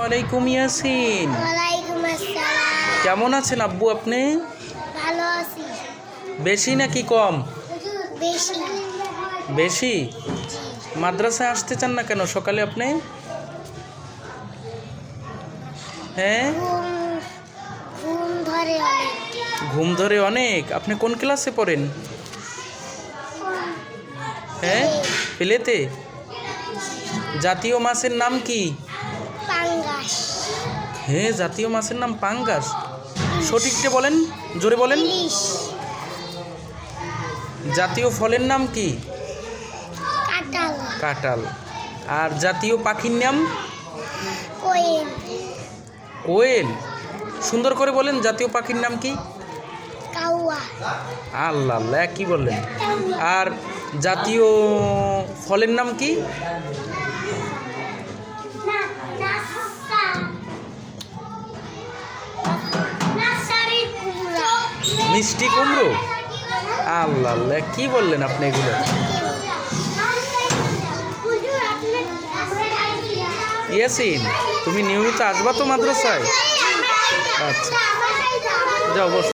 আলাইকুম ইয়াসিন। ওয়ালাইকুম আসসালাম। কেমন আছেন আব্বু আপনি? ভালো আছি। বেশি নাকি কম? বেশি। বেশি? মাদ্রাসায় আসতে চান না কেন সকালে আপনি? হ্যাঁ, ঘুম ধরে অনেক। ঘুম ধরে অনেক। আপনি কোন ক্লাসে পড়েন? হ্যাঁ, প্লেতে। জাতীয় মাছের নাম কি? পাঙ্গাস। হ্যাঁ, জাতীয় মাছের নাম পাঙ্গাস। সঠিকটা বলেন, জোরে বলেন। ইলিশ। জাতীয় ফলের নাম কি? কাঁঠাল। কাঁঠাল। আর জাতীয় পাখির নাম? কোয়েল। কোয়েল। সুন্দর করে বলেন, জাতীয় পাখির নাম কি? কাউয়া। আল্লাহ আল্লাহ, কি বললেন? আর জাতীয় ফলের নাম কি? মিষ্টি কুমড়ো। আল্লাহ আল্লাহ, কি বললেন আপনি এগুলো? ইয়াসিন, তুমি নিয়মিত আসবা তো মাদ্রাসায়? আচ্ছা, যাও বস।